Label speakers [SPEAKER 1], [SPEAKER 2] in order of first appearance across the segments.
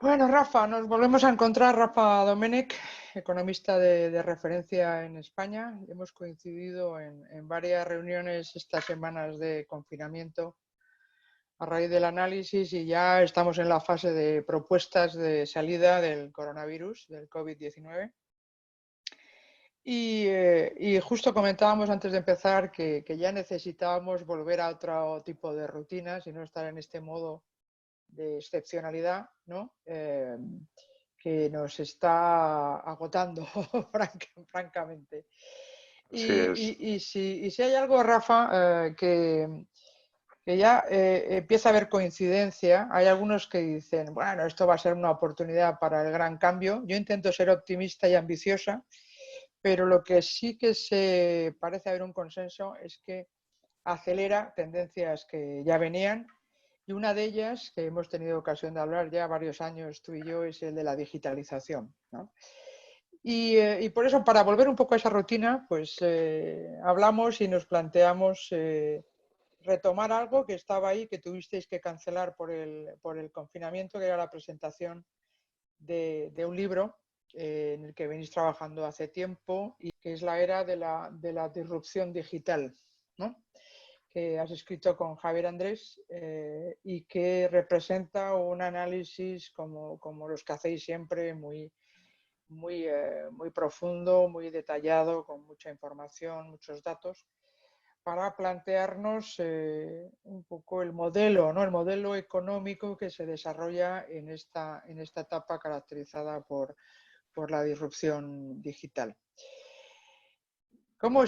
[SPEAKER 1] Bueno, Rafa, nos volvemos a encontrar. Rafa Domenech, economista de referencia en España. Hemos coincidido en varias reuniones estas semanas de confinamiento a raíz del análisis y ya estamos en la fase de propuestas de salida del coronavirus, del COVID-19. Y justo comentábamos antes de empezar que ya necesitábamos volver a otro tipo de rutinas y no estar en este modo de excepcionalidad, ¿no? Que nos está agotando, francamente.
[SPEAKER 2] Así es.
[SPEAKER 1] Y si hay algo, Rafa, que ya empieza a haber coincidencia, hay algunos que dicen, bueno, esto va a ser una oportunidad para el gran cambio. Yo intento ser optimista y ambiciosa, pero lo que sí que se parece haber un consenso es que acelera tendencias que ya venían. Y una de ellas, que hemos tenido ocasión de hablar ya varios años tú y yo, es el de la digitalización, ¿no? Y por eso, para volver un poco a esa rutina, pues hablamos y nos planteamos retomar algo que estaba ahí, que tuvisteis que cancelar por el confinamiento, que era la presentación de un libro en el que venís trabajando hace tiempo y que es la era de la disrupción digital, ¿no? Que has escrito con Javier Andrés y que representa un análisis como los que hacéis siempre, muy profundo, muy detallado, con mucha información, muchos datos, para plantearnos un poco el modelo, ¿no? El modelo económico que se desarrolla en esta etapa caracterizada por la disrupción digital. ¿Cómo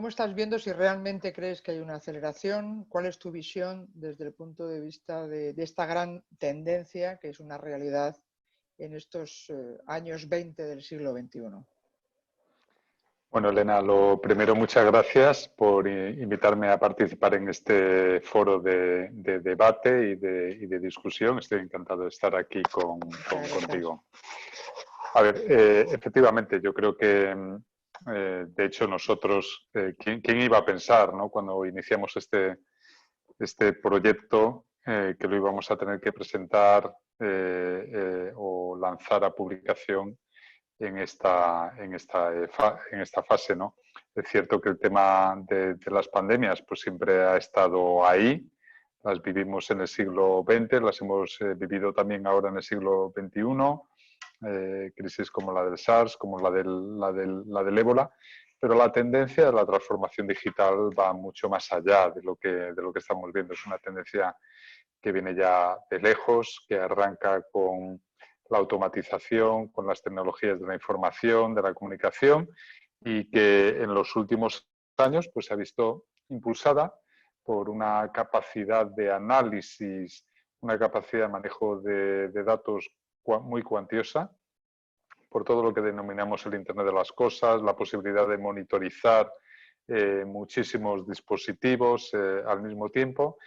[SPEAKER 1] estás viendo si realmente crees que hay una aceleración? ¿Cuál es tu visión desde el punto de vista de esta gran tendencia que es una realidad en estos años 20 del siglo XXI?
[SPEAKER 2] Bueno, Elena, lo primero, muchas gracias por invitarme a participar en este foro de debate y de discusión. Estoy encantado de estar aquí contigo. A ver, efectivamente, yo creo que, de hecho, nosotros, ¿quién iba a pensar, ¿no? Cuando iniciamos este proyecto, que lo íbamos a tener que presentar o lanzar a publicación en esta fase, ¿no? Es cierto que el tema de las pandemias pues siempre ha estado ahí, las vivimos en el siglo XX, las hemos vivido también ahora en el siglo XXI, crisis como la del SARS, como la del ébola, pero la tendencia de la transformación digital va mucho más allá de lo que estamos viendo. Es una tendencia que viene ya de lejos, que arranca con la automatización, con las tecnologías de la información, de la comunicación, y que en los últimos años pues, se ha visto impulsada por una capacidad de análisis, una capacidad de manejo de datos muy cuantiosa, por todo lo que denominamos el Internet de las Cosas, la posibilidad de monitorizar muchísimos dispositivos al mismo tiempo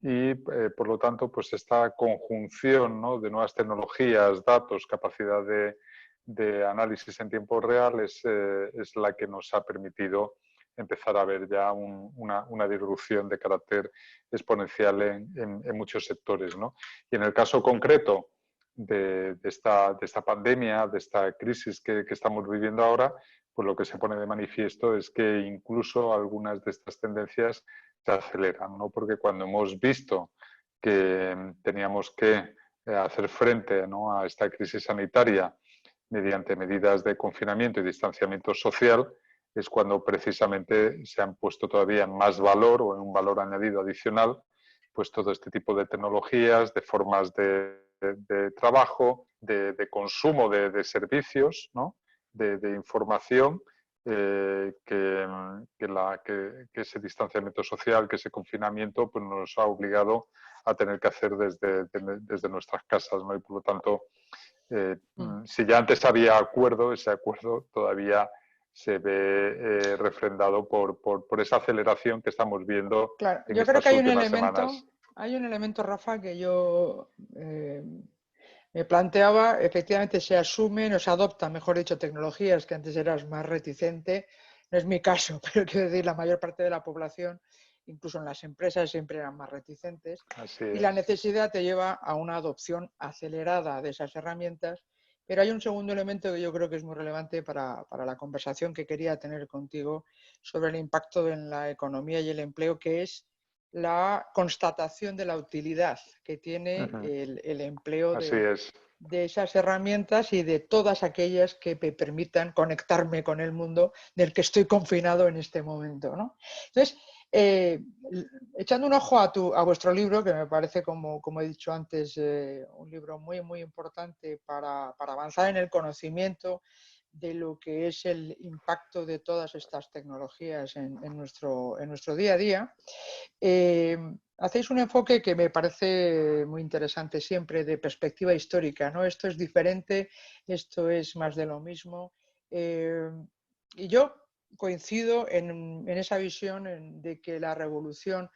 [SPEAKER 2] y, por lo tanto, pues esta conjunción, ¿no?, de nuevas tecnologías, datos, capacidad de análisis en tiempo real es la que nos ha permitido empezar a ver ya una disrupción de carácter exponencial en muchos sectores, ¿no? Y en el caso concreto de esta pandemia, de esta crisis que estamos viviendo ahora, pues lo que se pone de manifiesto es que incluso algunas de estas tendencias se aceleran, ¿no? Porque cuando hemos visto que teníamos que hacer frente, ¿no?, a esta crisis sanitaria mediante medidas de confinamiento y distanciamiento social, es cuando precisamente se han puesto todavía en más valor o en un valor añadido adicional, pues todo este tipo de tecnologías, de formas de trabajo, de consumo de servicios, ¿no?, de información, que ese distanciamiento social, que ese confinamiento, pues nos ha obligado a tener que hacer desde nuestras casas, ¿no? Y por lo tanto, si ya antes había acuerdo, ese acuerdo todavía se ve refrendado por esa aceleración que estamos viendo
[SPEAKER 1] Claro,
[SPEAKER 2] en
[SPEAKER 1] yo creo que
[SPEAKER 2] estas últimas semanas.
[SPEAKER 1] hay un elemento, Rafa, que yo me planteaba. Efectivamente se asumen o se adoptan, mejor dicho, tecnologías que antes eras más reticente. No es mi caso, pero quiero decir, la mayor parte de la población incluso en las empresas siempre eran más reticentes.
[SPEAKER 2] Así
[SPEAKER 1] Y la
[SPEAKER 2] es.
[SPEAKER 1] necesidad te lleva a una adopción acelerada de esas herramientas. Pero hay un segundo elemento que yo creo que es muy relevante para la conversación que quería tener contigo sobre el impacto en la economía y el empleo, que es la constatación de la utilidad que tiene
[SPEAKER 2] Ujú.
[SPEAKER 1] el empleo
[SPEAKER 2] Así es.
[SPEAKER 1] de esas herramientas y de todas aquellas que me permitan conectarme con el mundo del que estoy confinado en este momento, ¿no? Entonces, eh, echando un ojo a vuestro libro, que me parece, como he dicho antes, un libro muy, muy importante para avanzar en el conocimiento de lo que es el impacto de todas estas tecnologías en nuestro día a día. Hacéis un enfoque que me parece muy interesante siempre de perspectiva histórica, ¿no? Esto es diferente, esto es más de lo mismo. Eh, y yo coincido en esa visión de que la revolución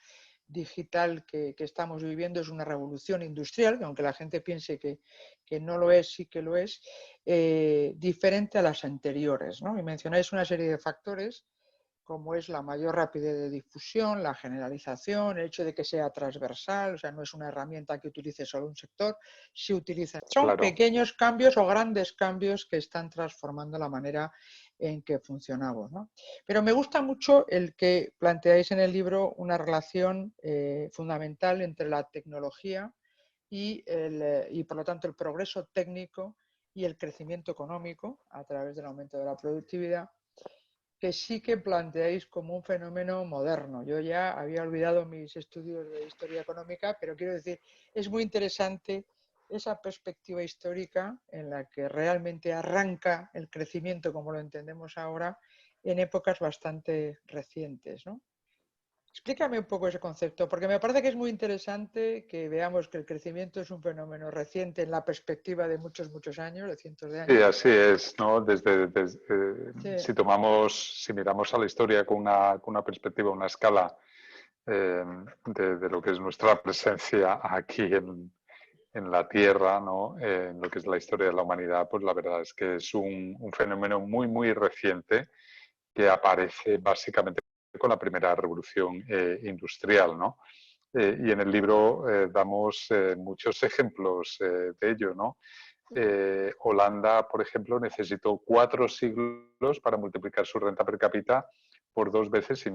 [SPEAKER 1] digital que estamos viviendo es una revolución industrial, que aunque la gente piense que no lo es, sí que lo es, diferente a las anteriores, ¿no? Y mencionáis una serie de factores como es la mayor rapidez de difusión, la generalización, el hecho de que sea transversal, o sea, no es una herramienta que utilice solo un sector, se utiliza. Son
[SPEAKER 2] Claro.
[SPEAKER 1] pequeños cambios o grandes cambios que están transformando la manera en que funcionamos, ¿no? Pero me gusta mucho el que planteáis en el libro una relación fundamental entre la tecnología y por lo tanto el progreso técnico y el crecimiento económico a través del aumento de la productividad, que sí que planteáis como un fenómeno moderno. Yo ya había olvidado mis estudios de historia económica, pero quiero decir, es muy interesante esa perspectiva histórica en la que realmente arranca el crecimiento como lo entendemos ahora en épocas bastante recientes, ¿no? Explícame un poco ese concepto, porque me parece que es muy interesante que veamos que el crecimiento es un fenómeno reciente en la perspectiva de muchos, muchos años, de cientos de
[SPEAKER 2] Sí,
[SPEAKER 1] años.
[SPEAKER 2] así es, ¿no?
[SPEAKER 1] Sí,
[SPEAKER 2] Si miramos a la historia con una perspectiva, una escala de lo que es nuestra presencia aquí en la Tierra, ¿no? En lo que es la historia de la humanidad, pues la verdad es que es un fenómeno muy, muy reciente que aparece básicamente con la primera revolución industrial, ¿no? Y en el libro damos muchos ejemplos de ello, ¿no? Holanda, por ejemplo, necesitó 4 siglos para multiplicar su renta per cápita por 2,5 veces,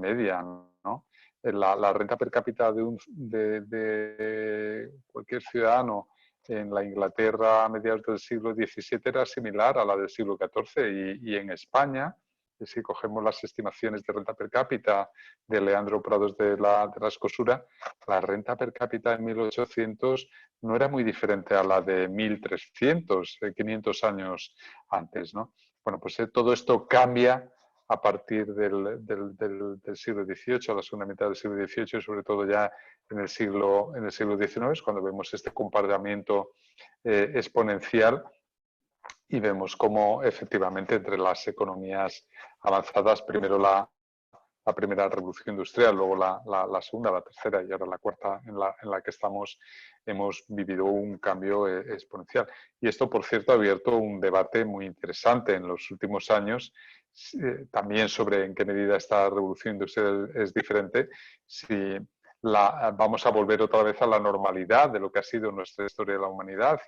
[SPEAKER 2] ¿no? La renta per cápita de cualquier ciudadano en la Inglaterra a mediados del siglo XVII era similar a la del siglo XIV y en España, si cogemos las estimaciones de renta per cápita de Leandro Prados de la Escosura, la renta per cápita en 1800 no era muy diferente a la de 1300, 500 años antes, ¿no? Bueno, pues todo esto cambia a partir del siglo XVIII, a la segunda mitad del siglo XVIII, sobre todo ya en el siglo XIX, cuando vemos este comportamiento exponencial y vemos cómo efectivamente entre las economías avanzadas, primero la primera revolución industrial, luego la segunda, la tercera y ahora la cuarta en la que estamos, hemos vivido un cambio exponencial. Y esto, por cierto, ha abierto un debate muy interesante en los últimos años, también sobre en qué medida esta revolución industrial es diferente, si vamos a volver otra vez a la normalidad de lo que ha sido nuestra historia de la humanidad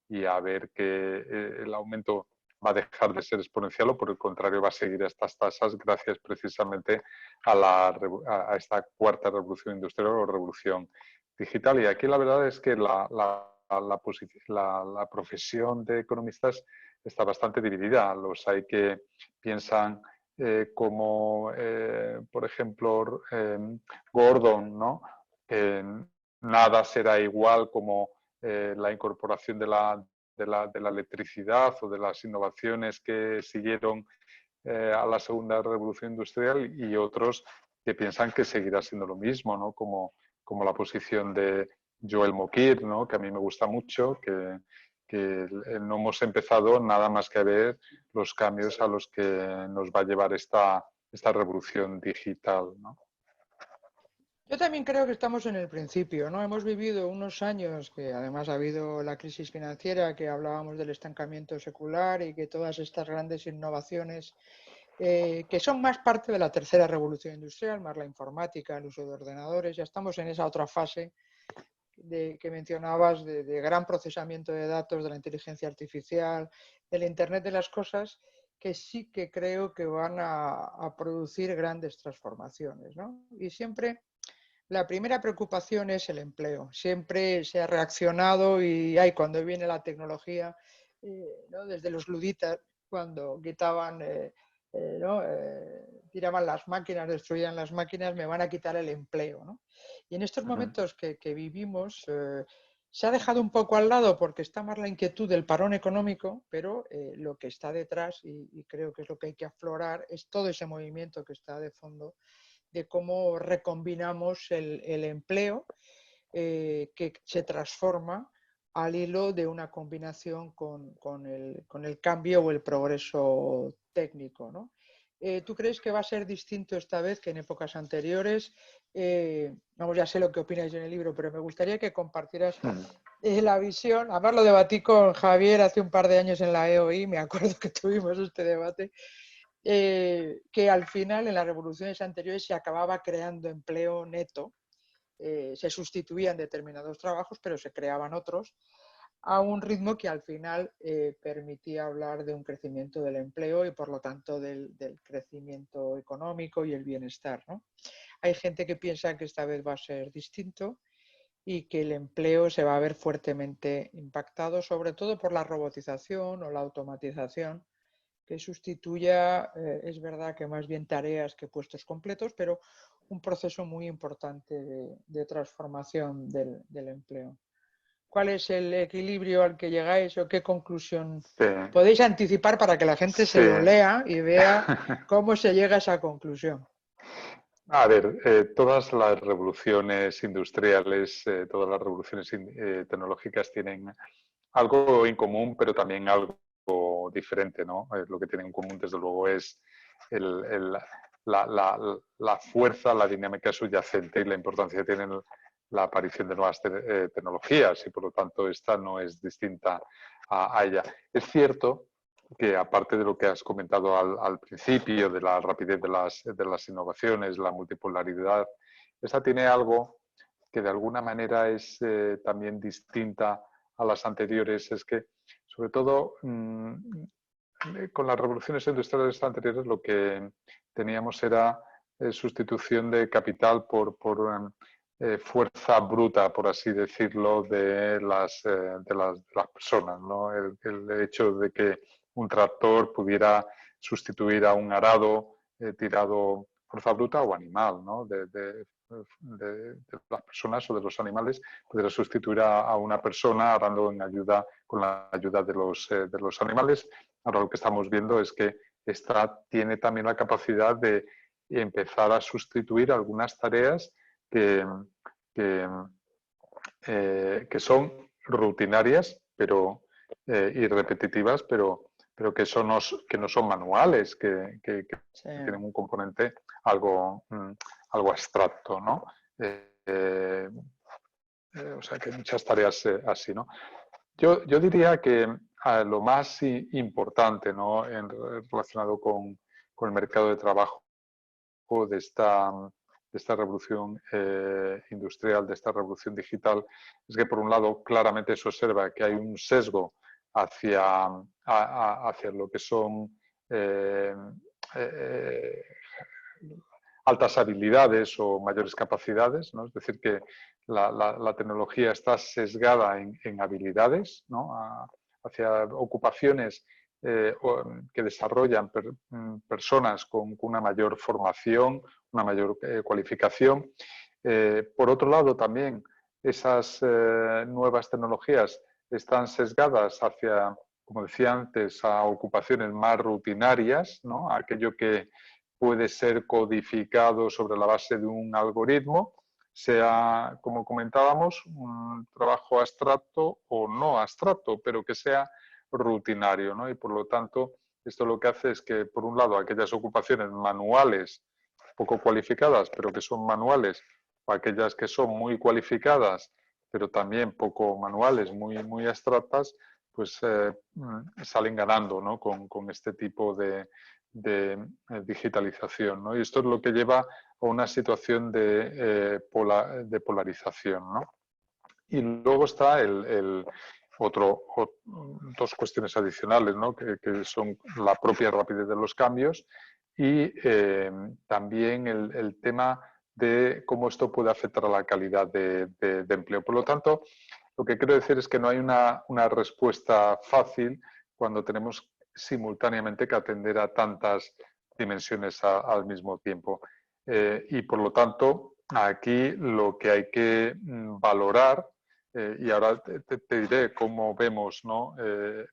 [SPEAKER 2] y a ver que el aumento va a dejar de ser exponencial o por el contrario va a seguir a estas tasas gracias precisamente a esta cuarta revolución industrial o revolución digital. Y aquí la verdad es que la profesión de economistas está bastante dividida. Los hay que piensan como, por ejemplo, Gordon, ¿no? Que nada será igual como la incorporación de la electricidad o de las innovaciones que siguieron a la segunda revolución industrial y otros que piensan que seguirá siendo lo mismo, ¿no? Como la posición de Joel Mokyr, ¿no? Que a mí me gusta mucho, que no hemos empezado nada más que a ver los cambios a los que nos va a llevar esta revolución digital, ¿no?
[SPEAKER 1] yo también creo que estamos en el principio, ¿no? Hemos vivido unos años que además ha habido la crisis financiera, que hablábamos del estancamiento secular y que todas estas grandes innovaciones que son más parte de la tercera revolución industrial, más la informática, el uso de ordenadores. Ya estamos en esa otra fase que mencionabas de gran procesamiento de datos, de la inteligencia artificial, del Internet de las cosas, que sí que creo que van a producir grandes transformaciones, ¿no? Y siempre la primera preocupación es el empleo. Siempre se ha reaccionado y cuando viene la tecnología, ¿no? Desde los luditas, cuando quitaban, ¿no? Tiraban las máquinas, destruían las máquinas, me van a quitar el empleo, ¿no? Y en estos momentos que vivimos, se ha dejado un poco al lado porque está más la inquietud del parón económico, pero lo que está detrás, y creo que es lo que hay que aflorar, es todo ese movimiento que está de fondo de cómo recombinamos el empleo que se transforma al hilo de una combinación con el cambio o el progreso técnico, ¿no? ¿Tú crees que va a ser distinto esta vez que en épocas anteriores? Vamos, ya sé lo que opináis en el libro, pero me gustaría que compartieras la visión. Además lo debatí con Javier hace un par de años en la EOI, me acuerdo que tuvimos este debate, que al final en las revoluciones anteriores se acababa creando empleo neto, se sustituían determinados trabajos, pero se creaban otros a un ritmo que al final permitía hablar de un crecimiento del empleo y por lo tanto del crecimiento económico y el bienestar, ¿no? Hay gente que piensa que esta vez va a ser distinto y que el empleo se va a ver fuertemente impactado, sobre todo por la robotización o la automatización, que sustituya, es verdad que más bien tareas que puestos completos, pero un proceso muy importante de transformación del empleo. ¿Cuál es el equilibrio al que llegáis o qué conclusión
[SPEAKER 2] Sí,
[SPEAKER 1] podéis anticipar para que la gente se
[SPEAKER 2] sí.
[SPEAKER 1] lo lea y vea cómo se llega a esa conclusión?
[SPEAKER 2] A ver, todas las revoluciones industriales, todas las revoluciones tecnológicas tienen algo en común, pero también algo diferente, ¿no? Lo que tienen en común, desde luego, es la fuerza, la dinámica subyacente y la importancia que tiene la aparición de nuevas tecnologías y, por lo tanto, esta no es distinta a ella. Es cierto que, aparte de lo que has comentado al principio, de la rapidez de las innovaciones, la multipolaridad, esta tiene algo que de alguna manera es también distinta a las anteriores, es que, sobre todo, con las revoluciones industriales anteriores lo que teníamos era sustitución de capital por fuerza bruta, por así decirlo, de las personas, ¿no? El hecho de que un tractor pudiera sustituir a un arado tirado fuerza bruta o animal, ¿no? De las personas o de los animales, pudiera sustituir a una persona arando con la ayuda de los animales. Ahora lo que estamos viendo es que esta tiene también la capacidad de empezar a sustituir algunas tareas que, que son rutinarias y repetitivas, pero que no son manuales,
[SPEAKER 1] Sí.
[SPEAKER 2] tienen un componente algo abstracto, ¿no? O sea, que hay muchas tareas así, ¿no? Yo diría que lo más importante, ¿no? Relacionado con el mercado de trabajo de esta revolución industrial, de esta revolución digital, es que, por un lado, claramente se observa que hay un sesgo hacia lo que son eh, altas habilidades o mayores capacidades, ¿no? Es decir, que la tecnología está sesgada en habilidades, ¿no? Hacia ocupaciones que desarrollan personas con una mayor formación, una mayor cualificación. Por otro lado, también esas nuevas tecnologías están sesgadas hacia, como decía antes, a ocupaciones más rutinarias, ¿no? Aquello que puede ser codificado sobre la base de un algoritmo, sea, como comentábamos, un trabajo abstracto o no abstracto, pero que sea rutinario, ¿no? Y por lo tanto, esto lo que hace es que, por un lado, aquellas ocupaciones manuales poco cualificadas, pero que son manuales, o aquellas que son muy cualificadas, pero también poco manuales, muy abstractas, pues salen ganando, ¿no? Con este tipo de digitalización, ¿no? Y esto es lo que lleva a una situación de polarización, ¿no? Y luego está dos cuestiones adicionales, ¿no? que son la propia rapidez de los cambios y también el tema de cómo esto puede afectar a la calidad de empleo. Por lo tanto, lo que quiero decir es que no hay una respuesta fácil cuando tenemos simultáneamente que atender a tantas dimensiones al mismo tiempo. Y por lo tanto, aquí lo que hay que valorar, y ahora te diré cómo vemos, ¿no?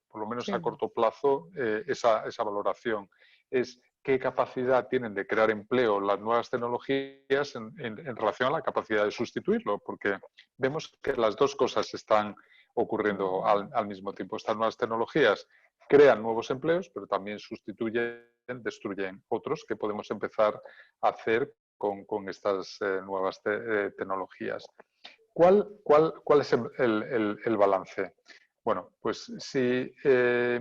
[SPEAKER 2] Por lo menos
[SPEAKER 1] Sí.
[SPEAKER 2] a corto plazo, esa valoración, es qué capacidad tienen de crear empleo las nuevas tecnologías en relación a la capacidad de sustituirlo, porque vemos que las dos cosas están ocurriendo al mismo tiempo. Estas nuevas tecnologías crean nuevos empleos, pero también sustituyen, destruyen otros que podemos empezar a hacer con estas nuevas tecnologías. ¿Cuál es el balance? Bueno, pues si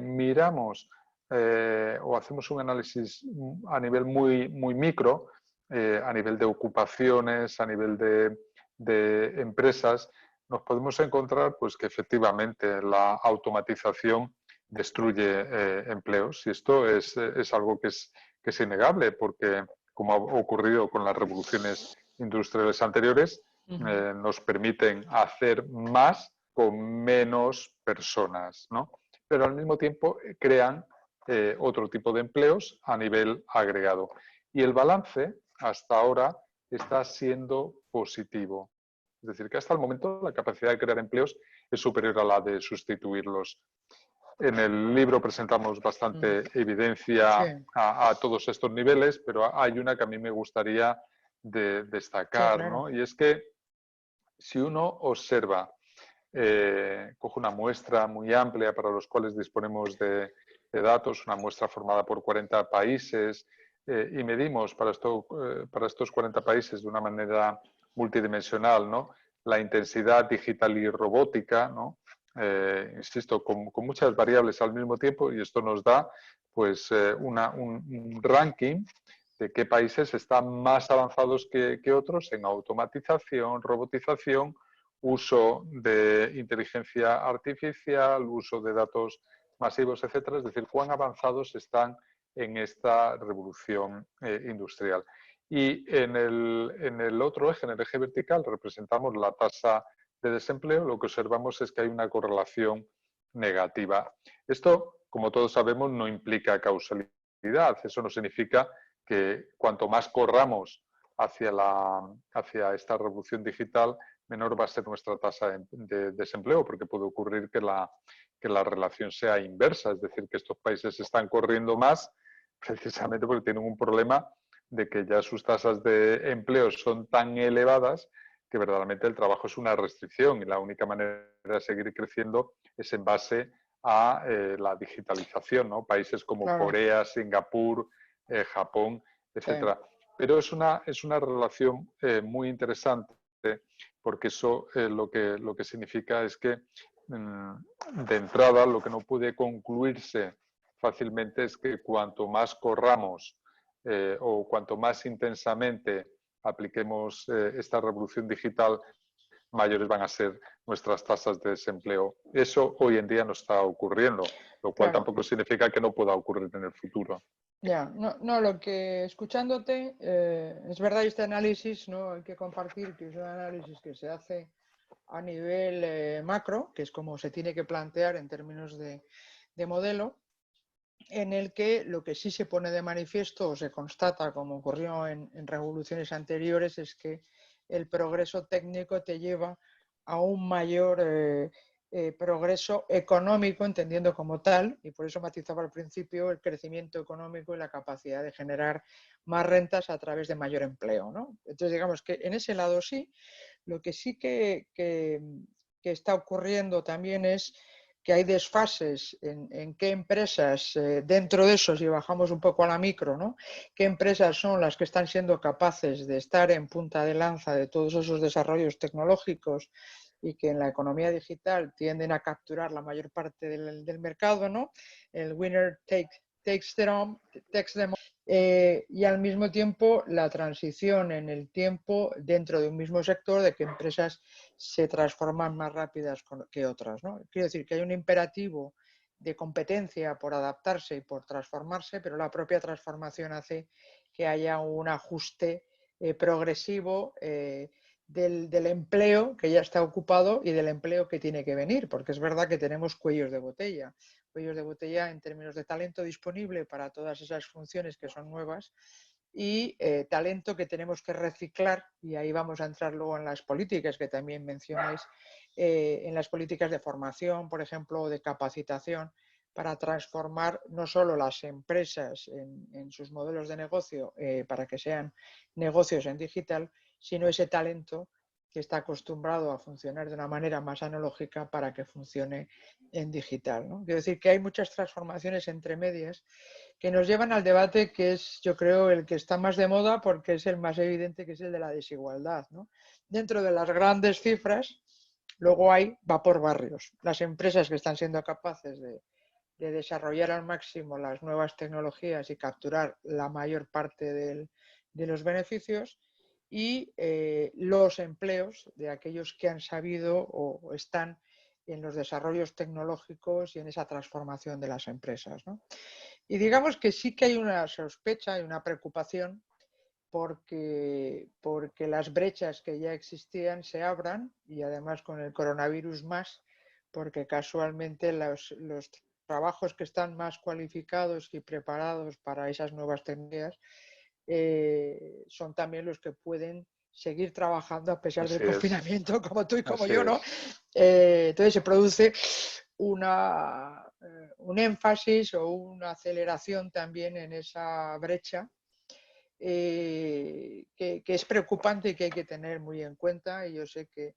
[SPEAKER 2] miramos o hacemos un análisis a nivel muy micro, a nivel de ocupaciones, a nivel de empresas, nos podemos encontrar pues, que efectivamente la automatización destruye empleos. Y esto es algo que es innegable, porque como ha ocurrido con las revoluciones industriales anteriores, nos permiten hacer más con menos personas, ¿no? Pero al mismo tiempo crean otro tipo de empleos a nivel agregado. Y el balance hasta ahora está siendo positivo. Es decir, que hasta el momento la capacidad de crear empleos es superior a la de sustituirlos. En el libro presentamos bastante evidencia
[SPEAKER 1] Sí.
[SPEAKER 2] a todos estos niveles, pero hay una que a mí me gustaría destacar,
[SPEAKER 1] Sí, claro.
[SPEAKER 2] ¿no? Y es que si uno observa, coge una muestra muy amplia para los cuales disponemos de datos, una muestra formada por 40 países, y medimos para estos 40 países de una manera multidimensional, ¿no? La intensidad digital y robótica, ¿no? Insisto, con muchas variables al mismo tiempo, y esto nos da pues, un ranking de qué países están más avanzados que otros en automatización, robotización, uso de inteligencia artificial, uso de datos masivos, etcétera. Es decir, cuán avanzados están en esta revolución industrial. Y en el otro eje, en el eje vertical, representamos la tasa de desempleo. Lo que observamos es que hay una correlación negativa. Esto, como todos sabemos, no implica causalidad. Eso no significa que cuanto más corramos hacia esta revolución digital, menor va a ser nuestra tasa de desempleo, porque puede ocurrir que la relación sea inversa, es decir, que estos países están corriendo más precisamente porque tienen un problema de que ya sus tasas de empleo son tan elevadas que verdaderamente el trabajo es una restricción y la única manera de seguir creciendo es en base a la digitalización, ¿no? Países como
[SPEAKER 1] Claro.
[SPEAKER 2] Corea, Singapur, Japón, etcétera.
[SPEAKER 1] Sí.
[SPEAKER 2] Pero es una relación muy interesante, porque eso lo que significa es que de entrada lo que no puede concluirse fácilmente es que cuanto más corramos o cuanto más intensamente apliquemos esta revolución digital, mayores van a ser nuestras tasas de desempleo. Eso hoy en día no está ocurriendo, lo cual
[SPEAKER 1] Claro.
[SPEAKER 2] tampoco significa que no pueda ocurrir en el futuro.
[SPEAKER 1] Ya, no, lo que escuchándote, es verdad este análisis, ¿no? Hay que compartir que es un análisis que se hace a nivel macro, que es como se tiene que plantear en términos de modelo, en el que lo que sí se pone de manifiesto o se constata, como ocurrió en revoluciones anteriores, es que el progreso técnico te lleva a un mayor progreso económico, entendiendo como tal, y por eso matizaba al principio el crecimiento económico y la capacidad de generar más rentas a través de mayor empleo, ¿no? Entonces, digamos que en ese lado sí. Lo que sí que está ocurriendo también es que hay desfases en qué empresas, dentro de eso, si bajamos un poco a la micro, ¿no? Qué empresas son las que están siendo capaces de estar en punta de lanza de todos esos desarrollos tecnológicos y que en la economía digital tienden a capturar la mayor parte del mercado, ¿no? El winner take takes them, y al mismo tiempo la transición en el tiempo dentro de un mismo sector de que empresas se transforman más rápidas que otras, ¿no? Quiero decir que hay un imperativo de competencia por adaptarse y por transformarse, pero la propia transformación hace que haya un ajuste progresivo del empleo que ya está ocupado y del empleo que tiene que venir, porque es verdad que tenemos cuellos de botella en términos de talento disponible para todas esas funciones que son nuevas y talento que tenemos que reciclar, y ahí vamos a entrar luego en las políticas que también mencionáis, en las políticas de formación, por ejemplo, o de capacitación, para transformar no solo las empresas en sus modelos de negocio para que sean negocios en digital, sino ese talento que está acostumbrado a funcionar de una manera más analógica para que funcione en digital, ¿no? Quiero decir que hay muchas transformaciones entre medias que nos llevan al debate que es, yo creo, el que está más de moda porque es el más evidente, que es el de la desigualdad, ¿no? Dentro de las grandes cifras, luego va por barrios. Las empresas que están siendo capaces de desarrollar al máximo las nuevas tecnologías y capturar la mayor parte de los beneficios, y los empleos de aquellos que han sabido o están en los desarrollos tecnológicos y en esa transformación de las empresas, ¿no? Y digamos que sí que hay una sospecha y una preocupación porque las brechas que ya existían se abran, y además con el coronavirus más, porque casualmente los trabajos que están más cualificados y preparados para esas nuevas tecnologías son también los que pueden seguir trabajando a pesar del confinamiento, como tú y como yo, ¿no? Entonces se produce un énfasis o una aceleración también en esa brecha que es preocupante y que hay que tener muy en cuenta, y yo sé que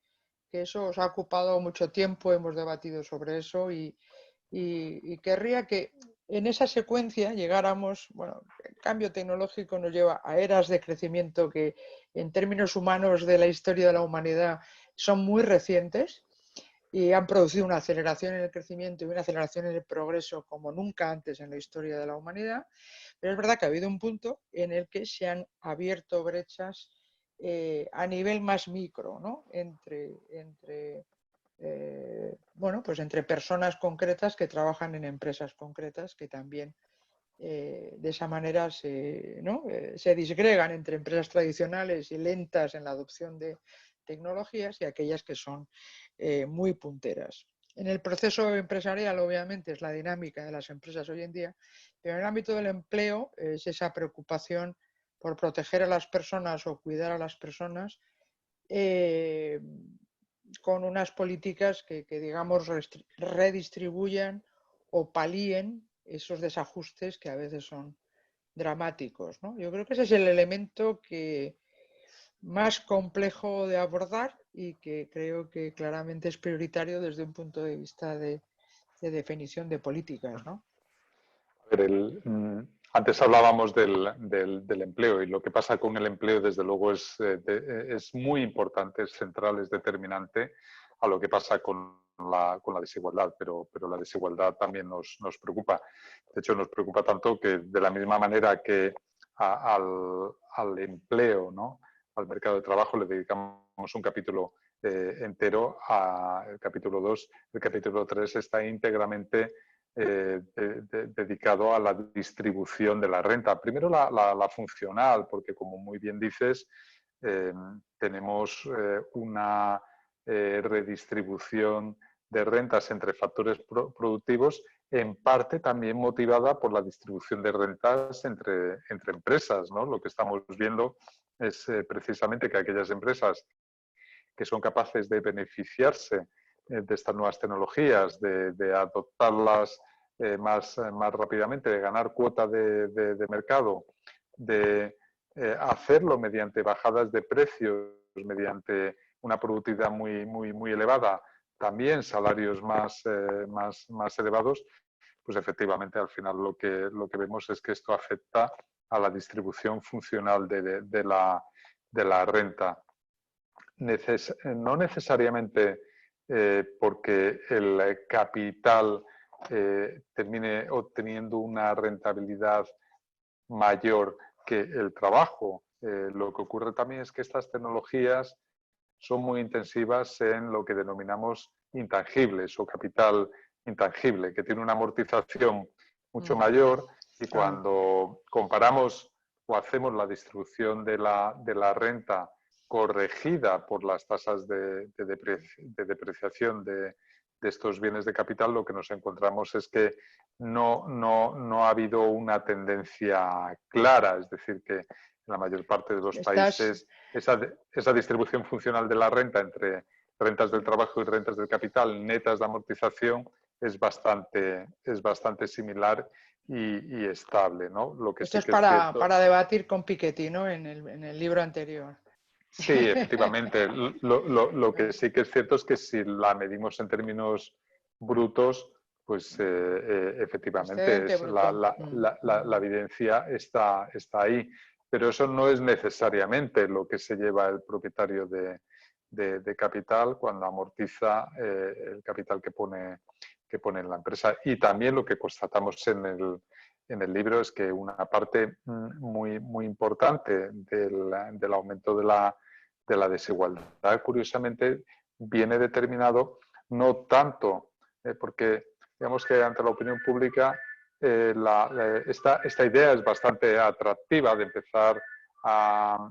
[SPEAKER 1] eso os ha ocupado mucho tiempo, hemos debatido sobre eso, y querría que en esa secuencia llegáramos, bueno, el cambio tecnológico nos lleva a eras de crecimiento que en términos humanos de la historia de la humanidad son muy recientes y han producido una aceleración en el crecimiento y una aceleración en el progreso como nunca antes en la historia de la humanidad, pero es verdad que ha habido un punto en el que se han abierto brechas a nivel más micro, ¿no? Bueno, pues entre personas concretas que trabajan en empresas concretas que también de esa manera se disgregan entre empresas tradicionales y lentas en la adopción de tecnologías y aquellas que son muy punteras. En el proceso empresarial, obviamente, es la dinámica de las empresas hoy en día, pero en el ámbito del empleo es esa preocupación por proteger a las personas o cuidar a las personas con unas políticas que digamos, redistribuyan o palíen esos desajustes que a veces son dramáticos, ¿no? Yo creo que ese es el elemento más complejo de abordar y que creo que claramente es prioritario desde un punto de vista de definición de políticas, ¿no?
[SPEAKER 2] A ver, antes hablábamos del empleo, y lo que pasa con el empleo, desde luego, es muy importante, es central, es determinante a lo que pasa con la desigualdad, pero la desigualdad también nos preocupa. De hecho, nos preocupa tanto que, de la misma manera que al empleo, ¿no?, al mercado de trabajo, le dedicamos un capítulo entero, el capítulo 2, el capítulo 3 está íntegramente dedicado a la distribución de la renta. Primero la funcional, porque, como muy bien dices, tenemos una redistribución de rentas entre factores productivos, en parte también motivada por la distribución de rentas entre empresas, ¿no? Lo que estamos viendo es precisamente que aquellas empresas que son capaces de beneficiarse de estas nuevas tecnologías, de adoptarlas más rápidamente, de ganar cuota de mercado, de hacerlo mediante bajadas de precios, mediante una productividad muy elevada, también salarios más elevados, pues efectivamente al final lo que vemos es que esto afecta a la distribución funcional de la renta. No necesariamente porque el capital termine obteniendo una rentabilidad mayor que el trabajo. Lo que ocurre también es que estas tecnologías son muy intensivas en lo que denominamos intangibles o capital intangible, que tiene una amortización mucho mayor, y cuando comparamos o hacemos la distribución de la renta corregida por las tasas de depreciación de estos bienes de capital, lo que nos encontramos es que no ha habido una tendencia clara, es decir, que en la mayor parte de los países esa distribución funcional de la renta entre rentas del trabajo y rentas del capital netas de amortización es bastante similar y estable, ¿no? Lo que
[SPEAKER 1] Esto
[SPEAKER 2] sí
[SPEAKER 1] es
[SPEAKER 2] que es cierto,
[SPEAKER 1] para debatir con Piketty, ¿no? En el libro anterior.
[SPEAKER 2] sí, efectivamente. Lo que sí que es cierto es que si la medimos en términos brutos, pues efectivamente
[SPEAKER 1] Excedente bruto.
[SPEAKER 2] la evidencia está ahí. Pero eso no es necesariamente lo que se lleva el propietario de capital cuando amortiza el capital que pone en la empresa. Y también lo que constatamos en el libro es que una parte muy importante del aumento de la desigualdad, curiosamente, viene determinado no tanto porque digamos que ante la opinión pública esta idea es bastante atractiva de empezar a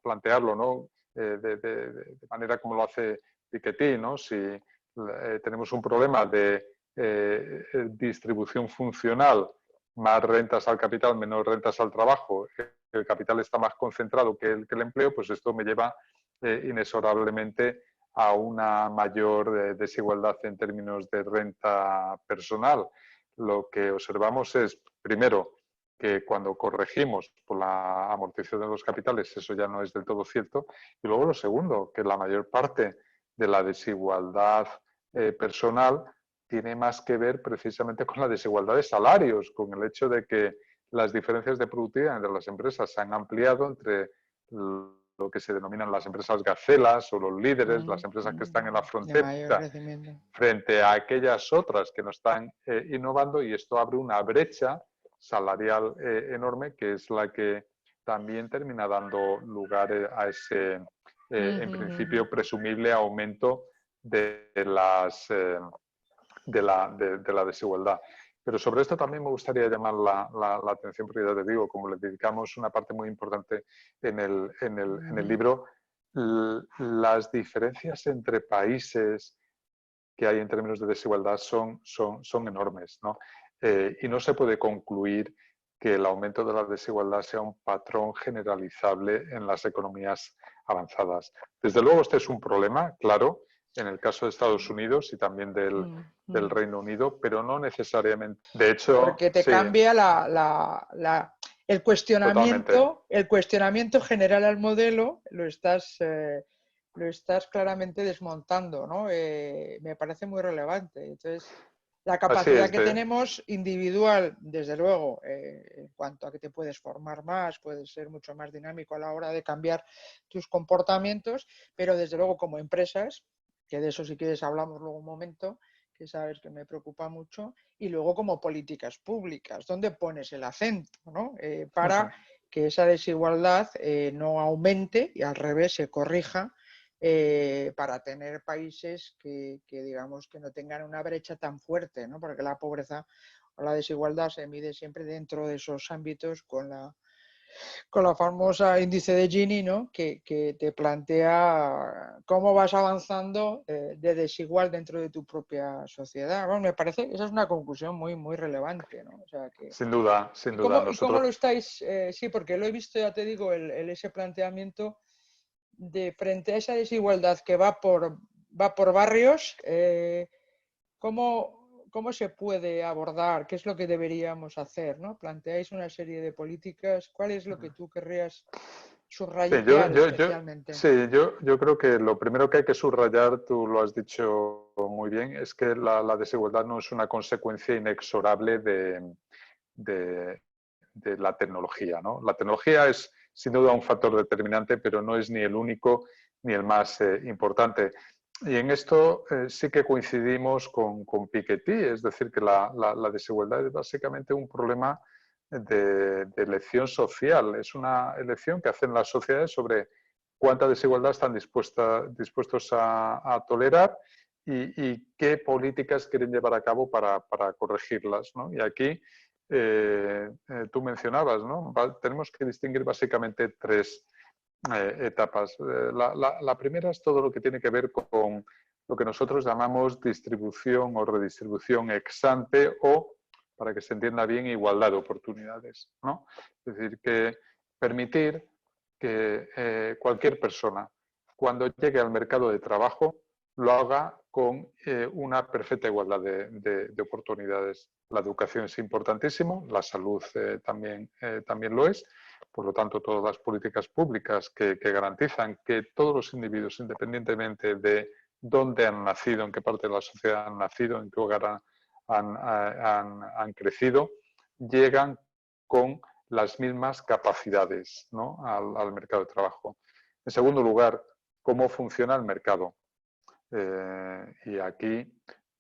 [SPEAKER 2] plantearlo, ¿no? De manera como lo hace Piketty, ¿no? Si tenemos un problema de distribución funcional, más rentas al capital, menos rentas al trabajo, el capital está más concentrado que el empleo, pues esto me lleva inexorablemente a una mayor desigualdad en términos de renta personal. Lo que observamos es, primero, que cuando corregimos por la amortización de los capitales, eso ya no es del todo cierto. Y luego lo segundo, que la mayor parte de la desigualdad personal tiene más que ver precisamente con la desigualdad de salarios, con el hecho de que las diferencias de productividad entre las empresas se han ampliado entre lo que se denominan las empresas gacelas o los líderes, las empresas que están en la frontera, frente a aquellas otras que no están innovando, y esto abre una brecha salarial enorme, que es la que también termina dando lugar a ese, en principio, presumible aumento de la desigualdad. Pero sobre esto también me gustaría llamar la atención, porque ya te digo, como le dedicamos una parte muy importante en el libro, las diferencias entre países que hay en términos de desigualdad son enormes, ¿no? Y no se puede concluir que el aumento de la desigualdad sea un patrón generalizable en las economías avanzadas. Desde luego este es un problema, claro, en el caso de Estados Unidos y también del Reino Unido, pero no necesariamente. De hecho,
[SPEAKER 1] porque te cambia el cuestionamiento general al modelo, lo estás claramente desmontando, ¿no? Me parece muy relevante. Entonces, la capacidad que tenemos individual, desde luego, en cuanto a que te puedes formar más, puedes ser mucho más dinámico a la hora de cambiar tus comportamientos, pero desde luego como empresas, que de eso si quieres hablamos luego un momento, que sabes que me preocupa mucho, y luego como políticas públicas, ¿dónde pones el acento, ¿no? Para que esa desigualdad no aumente y al revés se corrija, para tener países que digamos que no tengan una brecha tan fuerte, ¿no? Porque la pobreza o la desigualdad se mide siempre dentro de esos ámbitos con la famosa índice de Gini, ¿no? Que te plantea cómo vas avanzando de desigual dentro de tu propia sociedad. Bueno, me parece que esa es una conclusión muy relevante, ¿no? O sea que,
[SPEAKER 2] sin duda.
[SPEAKER 1] ¿y cómo lo estáis? Sí, porque lo he visto, ya te digo, ese planteamiento de frente a esa desigualdad que va por barrios, ¿cómo se puede abordar? ¿Qué es lo que deberíamos hacer? ¿No? Planteáis una serie de políticas. ¿Cuál es lo que tú querrías subrayar especialmente?
[SPEAKER 2] Yo creo que lo primero que hay que subrayar, tú lo has dicho muy bien, es que la desigualdad no es una consecuencia inexorable de la tecnología, ¿no? La tecnología es sin duda un factor determinante, pero no es ni el único ni el más importante. Y en esto sí que coincidimos con Piketty, es decir, que la desigualdad es básicamente un problema de elección social. Es una elección que hacen las sociedades sobre cuánta desigualdad están dispuestos a tolerar y qué políticas quieren llevar a cabo para corregirlas, ¿no? Y aquí tú mencionabas, ¿no? Tenemos que distinguir básicamente tres etapas. La primera es todo lo que tiene que ver con lo que nosotros llamamos distribución o redistribución ex ante o, para que se entienda bien, igualdad de oportunidades, ¿no? Es decir, que permitir que cualquier persona, cuando llegue al mercado de trabajo, lo haga con una perfecta igualdad de oportunidades. La educación es importantísimo, la salud también lo es. Por lo tanto, todas las políticas públicas que garantizan que todos los individuos, independientemente de dónde han nacido, en qué parte de la sociedad han nacido, en qué hogar han crecido, llegan con las mismas capacidades, ¿no? al mercado de trabajo. En segundo lugar, cómo funciona el mercado. Y aquí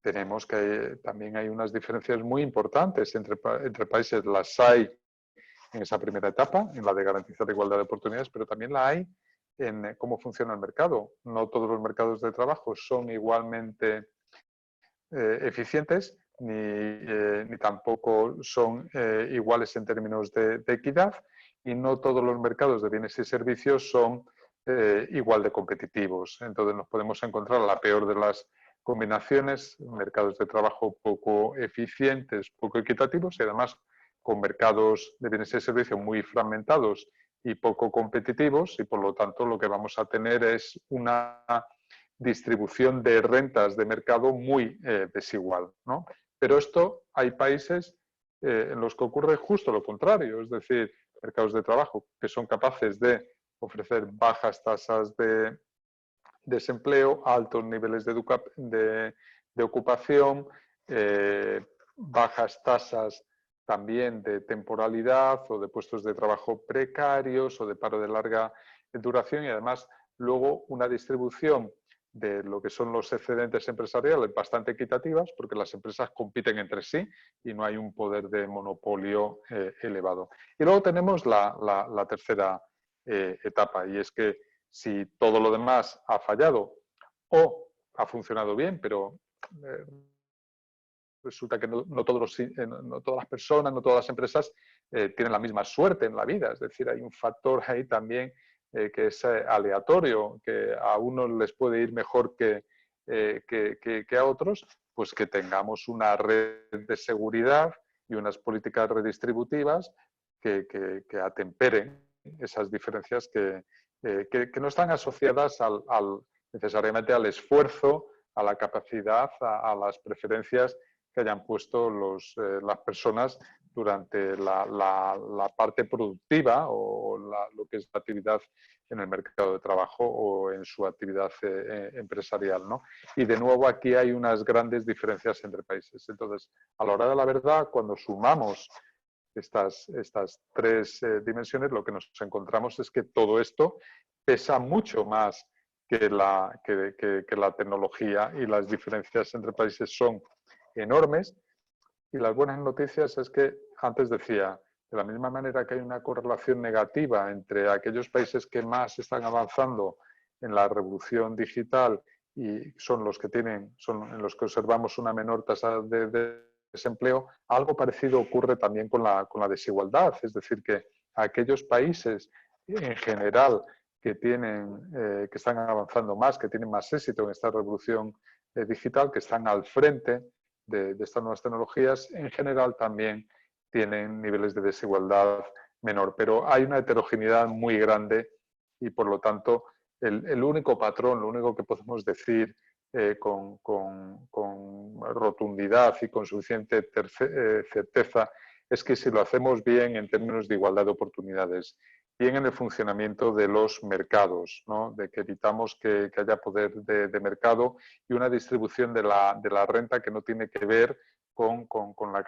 [SPEAKER 2] tenemos que también hay unas diferencias muy importantes entre países. Las hay en esa primera etapa, en la de garantizar la igualdad de oportunidades, pero también la hay en cómo funciona el mercado. No todos los mercados de trabajo son igualmente eficientes ni tampoco son iguales en términos de equidad, y no todos los mercados de bienes y servicios son igual de competitivos. Entonces nos podemos encontrar la peor de las combinaciones, mercados de trabajo poco eficientes, poco equitativos y además con mercados de bienes y servicios muy fragmentados y poco competitivos, y por lo tanto lo que vamos a tener es una distribución de rentas de mercado muy desigual, ¿no? Pero esto hay países en los que ocurre justo lo contrario, es decir, mercados de trabajo que son capaces de ofrecer bajas tasas de desempleo, altos niveles de ocupación, bajas tasas también de temporalidad o de puestos de trabajo precarios o de paro de larga duración, y además luego una distribución de lo que son los excedentes empresariales bastante equitativas, porque las empresas compiten entre sí y no hay un poder de monopolio elevado. Y luego tenemos la tercera etapa, y es que si todo lo demás ha fallado o ha funcionado bien, pero resulta que no todas las personas, no todas las empresas tienen la misma suerte en la vida. Es decir, hay un factor ahí también que es aleatorio, que a unos les puede ir mejor que a otros, pues que tengamos una red de seguridad y unas políticas redistributivas que atemperen esas diferencias que no están asociadas necesariamente al esfuerzo, a la capacidad, a las preferencias que hayan puesto las personas durante la parte productiva o lo que es la actividad en el mercado de trabajo o en su actividad empresarial, ¿no? Y de nuevo aquí hay unas grandes diferencias entre países. Entonces, a la hora de la verdad, cuando sumamos estas tres dimensiones, lo que nos encontramos es que todo esto pesa mucho más que la tecnología, y las diferencias entre países son enormes. Y las buenas noticias es que, antes decía, de la misma manera que hay una correlación negativa entre aquellos países que más están avanzando en la revolución digital y son en los que observamos una menor tasa de desempleo, algo parecido ocurre también con la desigualdad. Es decir, que aquellos países en general que están avanzando más, que tienen más éxito en esta revolución digital, que están al frente de estas nuevas tecnologías, en general también tienen niveles de desigualdad menor. Pero hay una heterogeneidad muy grande y, por lo tanto, el único patrón, lo único que podemos decir con rotundidad y con suficiente certeza es que si lo hacemos bien en términos de igualdad de oportunidades, bien en el funcionamiento de los mercados, ¿no? De que evitamos que haya poder de mercado y una distribución de la renta que no tiene que ver con la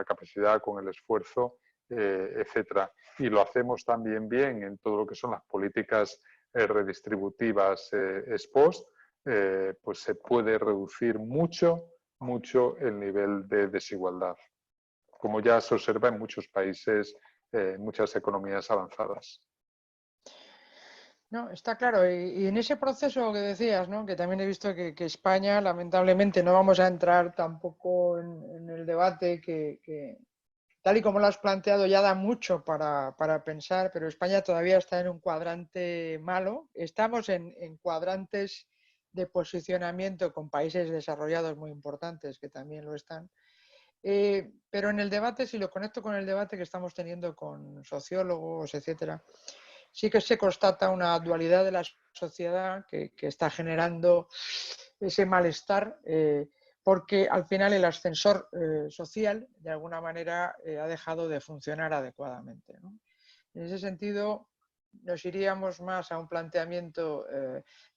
[SPEAKER 2] capacidad, con el esfuerzo, etcétera. Y lo hacemos también bien en todo lo que son las políticas redistributivas ex post, pues se puede reducir mucho el nivel de desigualdad, como ya se observa en muchos países, en muchas economías avanzadas.
[SPEAKER 1] No, está claro. Y en ese proceso que decías, ¿no? Que también he visto que España, lamentablemente, no vamos a entrar tampoco en el debate que, tal y como lo has planteado, ya da mucho para pensar, pero España todavía está en un cuadrante malo. Estamos en cuadrantes de posicionamiento con países desarrollados muy importantes que también lo están. Pero en el debate, si lo conecto con el debate que estamos teniendo con sociólogos, etcétera, sí que se constata una dualidad de la sociedad que está generando ese malestar, porque al final el ascensor social, de alguna manera, ha dejado de funcionar adecuadamente, ¿no? En ese sentido, nos iríamos más a un planteamiento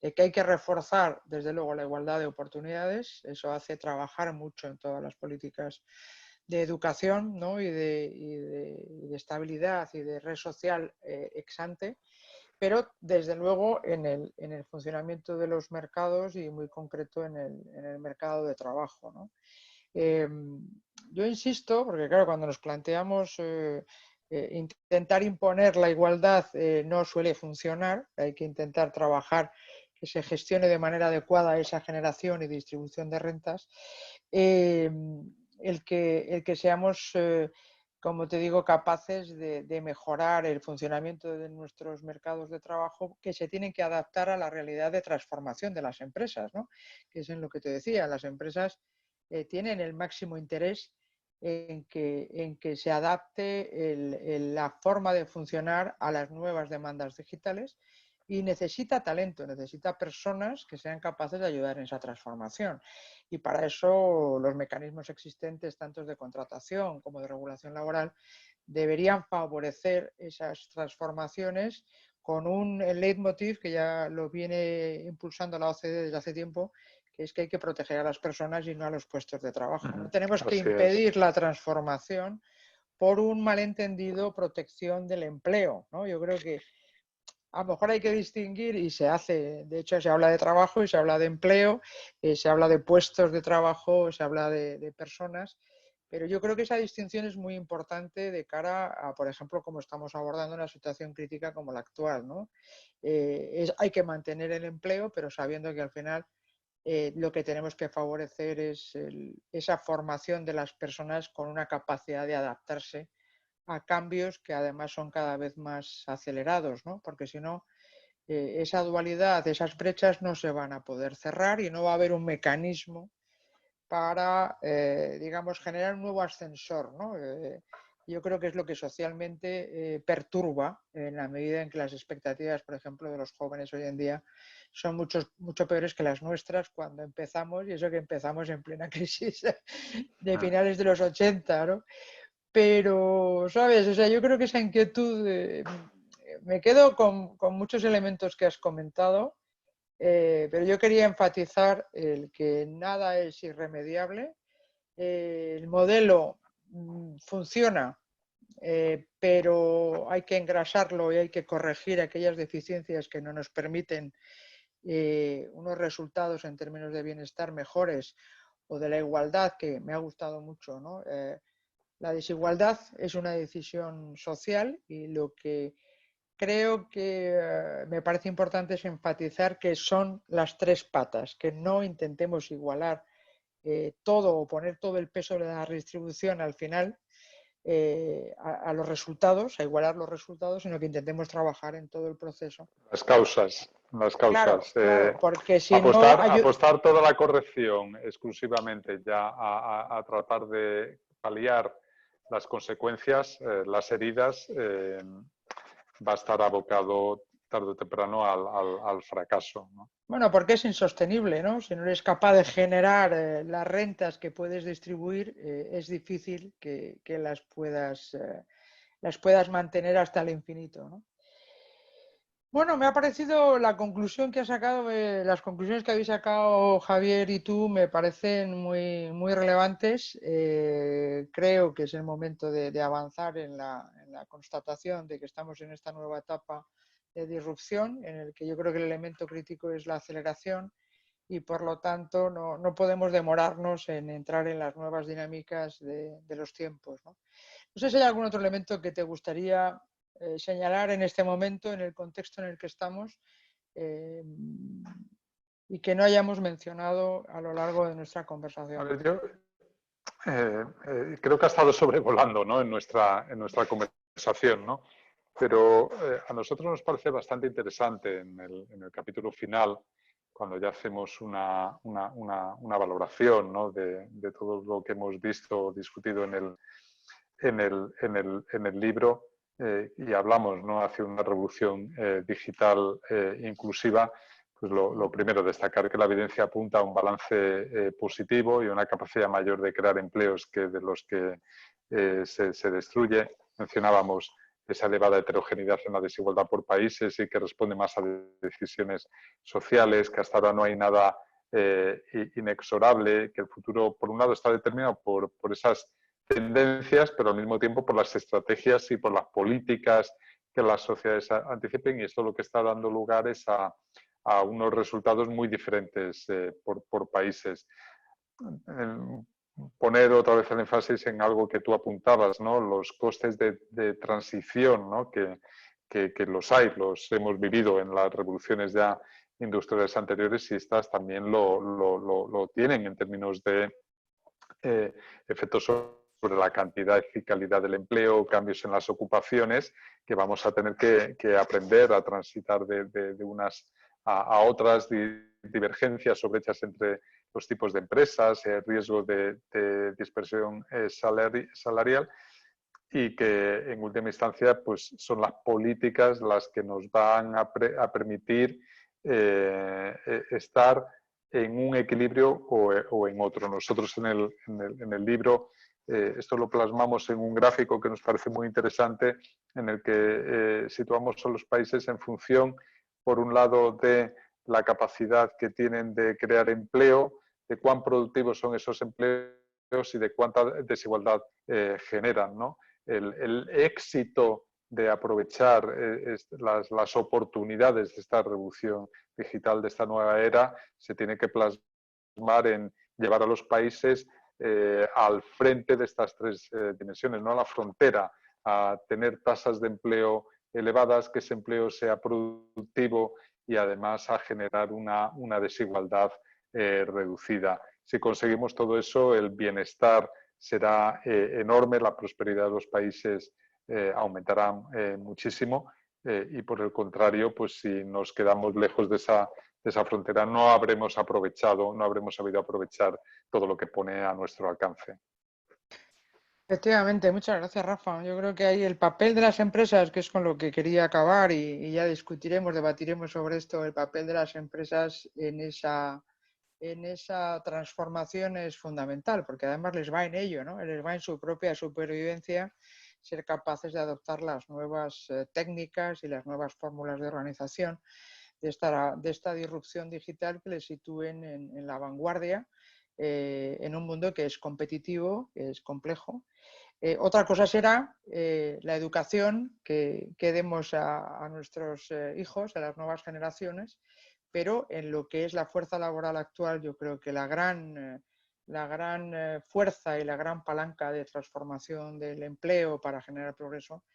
[SPEAKER 1] de que hay que reforzar, desde luego, la igualdad de oportunidades. Eso hace trabajar mucho en todas las políticas de educación, ¿no? y de estabilidad y de red social ex ante, pero desde luego en el funcionamiento de los mercados y muy concreto en el mercado de trabajo, ¿no? Eh, yo insisto, porque claro, cuando nos planteamos intentar imponer la igualdad no suele funcionar, hay que intentar trabajar que se gestione de manera adecuada esa generación y distribución de rentas, eh, el que seamos, como te digo, capaces de mejorar el funcionamiento de nuestros mercados de trabajo, que se tienen que adaptar a la realidad de transformación de las empresas, ¿no? Que es en lo que te decía, las empresas tienen el máximo interés en que se adapte la forma de funcionar a las nuevas demandas digitales y necesita talento, necesita personas que sean capaces de ayudar en esa transformación. Y para eso los mecanismos existentes, tanto de contratación como de regulación laboral, deberían favorecer esas transformaciones con un leitmotiv que ya lo viene impulsando la OCDE desde hace tiempo, que es que hay que proteger a las personas y no a los puestos de trabajo. No tenemos que
[SPEAKER 2] Así es.
[SPEAKER 1] impedir la transformación por un malentendido protección del empleo, ¿no? Yo creo que a lo mejor hay que distinguir, y se hace, de hecho se habla de trabajo y se habla de empleo, se habla de puestos de trabajo, se habla de personas, pero yo creo que esa distinción es muy importante de cara a, por ejemplo, como estamos abordando una situación crítica como la actual, ¿no? Hay que mantener el empleo, pero sabiendo que al final lo que tenemos que favorecer es esa formación de las personas con una capacidad de adaptarse a cambios que además son cada vez más acelerados, ¿no? Porque si no, esa dualidad, esas brechas no se van a poder cerrar y no va a haber un mecanismo para, digamos, generar un nuevo ascensor, ¿no? Yo creo que es lo que socialmente perturba en la medida en que las expectativas, por ejemplo, de los jóvenes hoy en día son mucho peores que las nuestras cuando empezamos, y eso que empezamos en plena crisis de finales de los 80, ¿no? Pero, ¿sabes? O sea, yo creo que esa inquietud, me quedo con muchos elementos que has comentado, pero yo quería enfatizar el que nada es irremediable. El modelo funciona, pero hay que engrasarlo y hay que corregir aquellas deficiencias que no nos permiten unos resultados en términos de bienestar mejores, o de la igualdad, que me ha gustado mucho, ¿no? La desigualdad es una decisión social, y lo que creo que me parece importante es enfatizar que son las tres patas, que no intentemos igualar todo o poner todo el peso de la redistribución al final a los resultados, a igualar los resultados, sino que intentemos trabajar en todo el proceso.
[SPEAKER 2] Las causas, las
[SPEAKER 1] Claro,
[SPEAKER 2] causas.
[SPEAKER 1] claro, porque si no...
[SPEAKER 2] Apostar toda la corrección exclusivamente ya a tratar de paliar las consecuencias, las heridas, va a estar abocado tarde o temprano al fracaso, ¿no?
[SPEAKER 1] Bueno, porque es insostenible, ¿no? Si no eres capaz de generar las rentas que puedes distribuir, es difícil que las puedas mantener hasta el infinito, ¿no? Bueno, me ha parecido la conclusión que ha sacado, las conclusiones que habéis sacado Javier y tú me parecen muy, muy relevantes. Creo que es el momento de avanzar en la constatación de que estamos en esta nueva etapa de disrupción, en el que yo creo que el elemento crítico es la aceleración, y por lo tanto no podemos demorarnos en entrar en las nuevas dinámicas de los tiempos, ¿no? No sé si hay algún otro elemento que te gustaría señalar en este momento, en el contexto en el que estamos, y que no hayamos mencionado a lo largo de nuestra conversación.
[SPEAKER 2] A ver, yo creo que ha estado sobrevolando, ¿no?, en nuestra conversación, ¿no? Pero a nosotros nos parece bastante interesante en el capítulo final, cuando ya hacemos una valoración, ¿no?, de todo lo que hemos visto o discutido en el libro, y hablamos, ¿no?, hacia una revolución digital inclusiva. Pues lo primero, destacar que la evidencia apunta a un balance positivo y una capacidad mayor de crear empleos que de los que se destruye. Mencionábamos esa elevada heterogeneidad en la desigualdad por países y que responde más a decisiones sociales, que hasta ahora no hay nada inexorable, que el futuro, por un lado, está determinado por esas tendencias, pero al mismo tiempo por las estrategias y por las políticas que las sociedades anticipen, y esto lo que está dando lugar es a unos resultados muy diferentes por países. Poner otra vez el énfasis en algo que tú apuntabas, ¿no?, los costes de transición, ¿no?, que los hay, los hemos vivido en las revoluciones ya industriales anteriores, y estas también lo tienen en términos de efectos sobre la cantidad y calidad del empleo, cambios en las ocupaciones, que vamos a tener que aprender a transitar de unas a otras, divergencias o brechas entre los tipos de empresas, riesgo de dispersión salarial, y que en última instancia pues son las políticas las que nos van a permitir estar en un equilibrio o en otro. Nosotros en el libro esto lo plasmamos en un gráfico que nos parece muy interesante, en el que situamos a los países en función, por un lado, de la capacidad que tienen de crear empleo, de cuán productivos son esos empleos y de cuánta desigualdad generan, ¿no? El éxito de aprovechar las oportunidades de esta revolución digital, de esta nueva era, se tiene que plasmar en llevar a los países al frente de estas tres dimensiones, no a la frontera, a tener tasas de empleo elevadas, que ese empleo sea productivo y además a generar una desigualdad reducida. Si conseguimos todo eso, el bienestar será enorme, la prosperidad de los países aumentará muchísimo, y por el contrario, pues si nos quedamos lejos de esa frontera, no habremos sabido aprovechar todo lo que pone a nuestro alcance.
[SPEAKER 1] Efectivamente, muchas gracias, Rafa. Yo creo que ahí el papel de las empresas, que es con lo que quería acabar, y ya debatiremos sobre esto, el papel de las empresas en esa transformación es fundamental, porque además les va en ello, ¿no? Les va en su propia supervivencia ser capaces de adoptar las nuevas técnicas y las nuevas fórmulas de organización de esta disrupción digital que les sitúen en la vanguardia, en un mundo que es competitivo, que es complejo. Otra cosa será la educación que demos a nuestros hijos, a las nuevas generaciones, pero en lo que es la fuerza laboral actual, yo creo que la gran fuerza y la gran palanca de transformación del empleo para generar progreso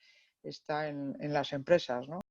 [SPEAKER 1] está en las empresas, ¿no?